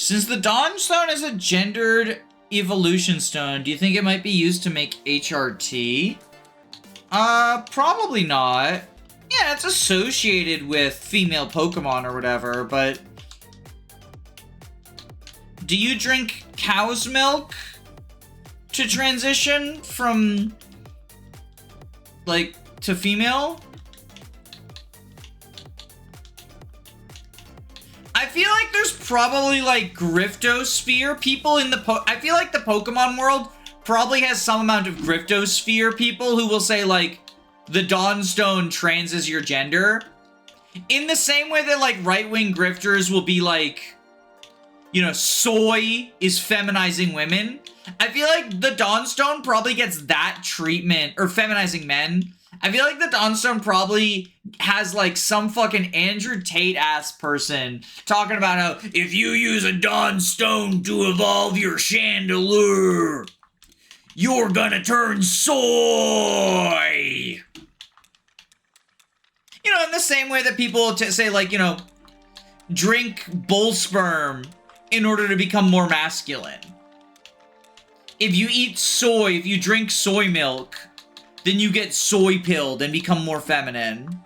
Since the Dawn Stone is a gendered evolution stone, do you think it might be used to make HRT? Probably not. Yeah, it's associated with female Pokemon or whatever, but... Do you drink cow's milk to transition from, like, to female? I feel like there's probably, like, Griftosphere people in the I feel like the Pokemon world probably has some amount of Griftosphere people who will say, like, the Dawnstone transes your gender. In the same way that, like, right-wing grifters will be like, you know, soy is feminizing women. I feel like the Dawnstone probably gets that treatment, or feminizing men. I feel like the Dawnstone probably has, like, some fucking Andrew Tate-ass person talking about how, if you use a Dawnstone to evolve your Chandelure, you're gonna turn soy! You know, in the same way that people say, like, you know, drink bull sperm in order to become more masculine. If you eat soy, if you drink soy milk, then you get soy-pilled and become more feminine.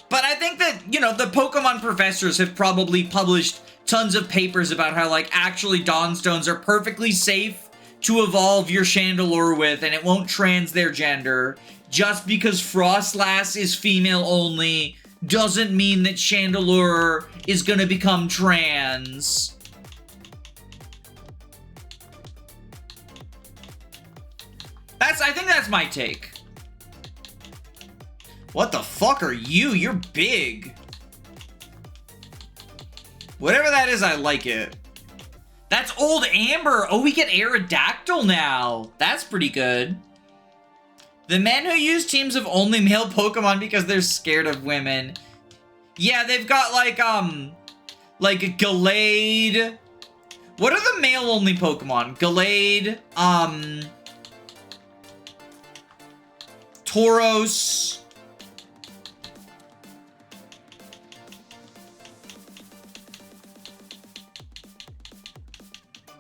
But I think that, you know, the Pokemon professors have probably published tons of papers about how, like, actually Dawnstones are perfectly safe to evolve your Chandelure with, and it won't trans their gender. Just because Frostlass is female only doesn't mean that Chandelure is gonna become trans. I think that's my take. What the fuck are you? You're big. Whatever that is, I like it. That's Old Amber. Oh, we get Aerodactyl now. That's pretty good. The men who use teams of only male Pokemon because they're scared of women. Yeah, they've got, like Gallade. What are the male-only Pokemon? Gallade, Tauros.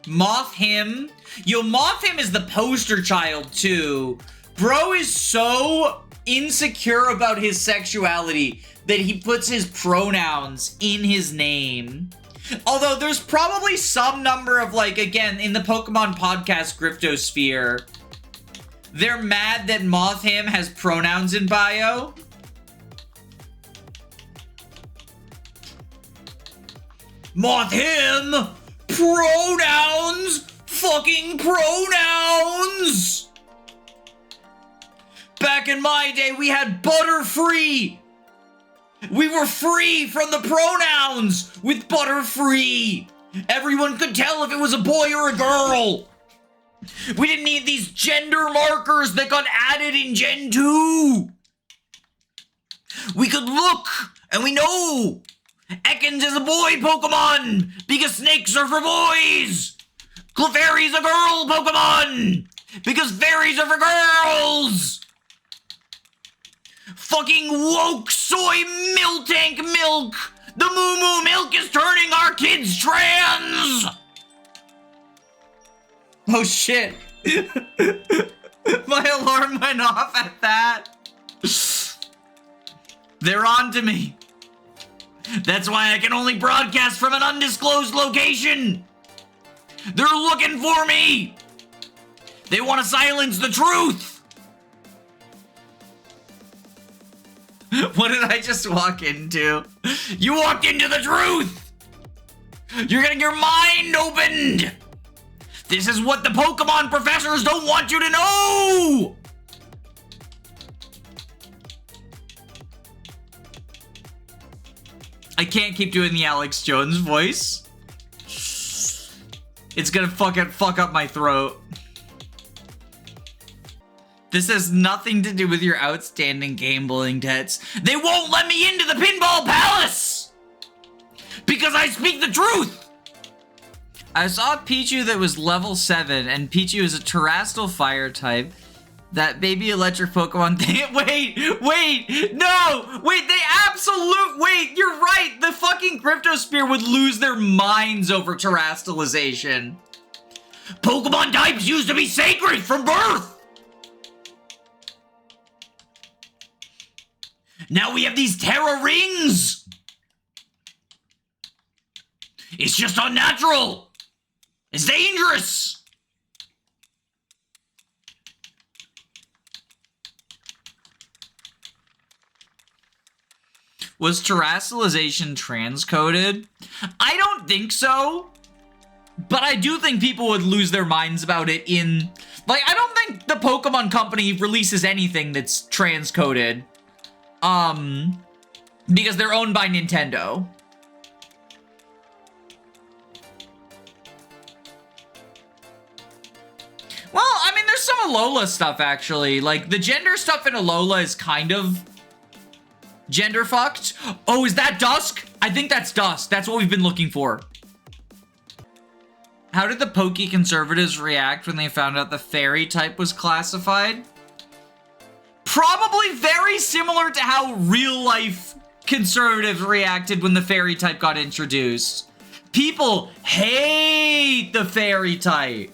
Mothim. Yo, Mothim is the poster child, too. Bro is so insecure about his sexuality that he puts his pronouns in his name. Although there's probably some number of, like, again, in the Pokemon podcast Griftosphere, they're mad that Mothim has pronouns in bio. Mothim! Pronouns! Fucking pronouns! Back in my day, we had Butterfree! We were free from the pronouns with Butterfree! Everyone could tell if it was a boy or a girl! We didn't need these gender markers that got added in Gen 2! We could look, and we know! Ekans is a boy Pokemon, because snakes are for boys! Clefairy's a girl Pokemon, because fairies are for girls! Fucking woke soy Miltank milk! The Moo Moo milk is turning our kids trans! Oh shit. My alarm went off at that. They're on to me. That's why I can only broadcast from an undisclosed location. They're looking for me. They want to silence the truth. What did I just walk into? You walked into the truth. You're getting your mind opened. This is what the Pokemon professors don't want you to know! I can't keep doing the Alex Jones voice. It's gonna fuck up my throat. This has nothing to do with your outstanding gambling debts. They won't let me into the Pinball Palace! Because I speak the truth! I saw a Pichu that was level 7, and Pichu is a Terrestrial Fire type. That baby electric Pokemon thing. Wait, no! Wait, wait, you're right! The fucking Cryptosphere would lose their minds over terastallization. Pokemon types used to be sacred from birth! Now we have these Terra rings! It's just unnatural! It's dangerous! Was terastallization transcoded? I don't think so. But I do think people would lose their minds about it in... Like, I don't think the Pokemon Company releases anything that's transcoded. Because they're owned by Nintendo. Well, I mean, there's some Alola stuff, actually. Like, the gender stuff in Alola is kind of... gender fucked. Oh, is that Dusk? I think that's Dusk. That's what we've been looking for. How did the Poke conservatives react when they found out the fairy type was classified? Probably very similar to how real life conservatives reacted when the fairy type got introduced. People hate the fairy type.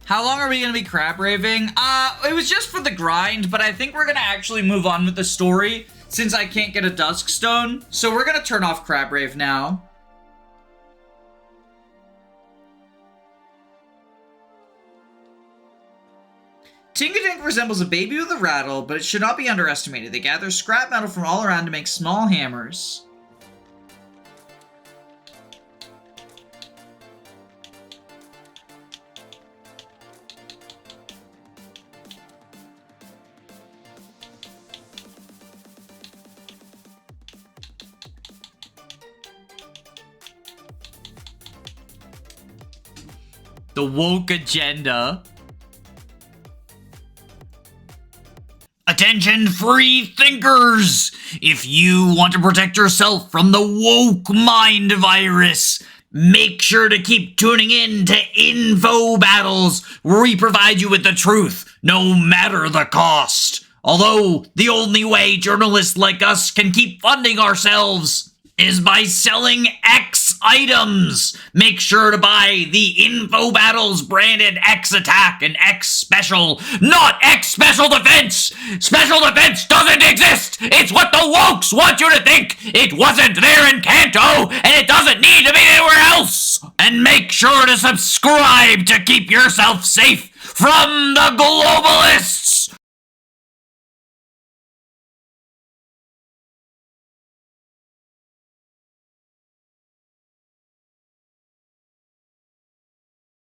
How long are we going to be crab raving? It was just for the grind, but I think we're going to actually move on with the story since I can't get a Dusk Stone. So we're going to turn off crab rave now. Tinkatink resembles a baby with a rattle, but it should not be underestimated. They gather scrap metal from all around to make small hammers. The woke agenda. Attention, free thinkers! If you want to protect yourself from the woke mind virus, make sure to keep tuning in to Info Battles, where we provide you with the truth, no matter the cost. Although, the only way journalists like us can keep funding ourselves is by selling X items. Make sure to buy the Info Battles branded X Attack and X Special, not X Special Defense! Special Defense doesn't exist! It's what the wokes want you to think! It wasn't there in Kanto, and it doesn't need to be anywhere else! And make sure to subscribe to keep yourself safe from the globalists!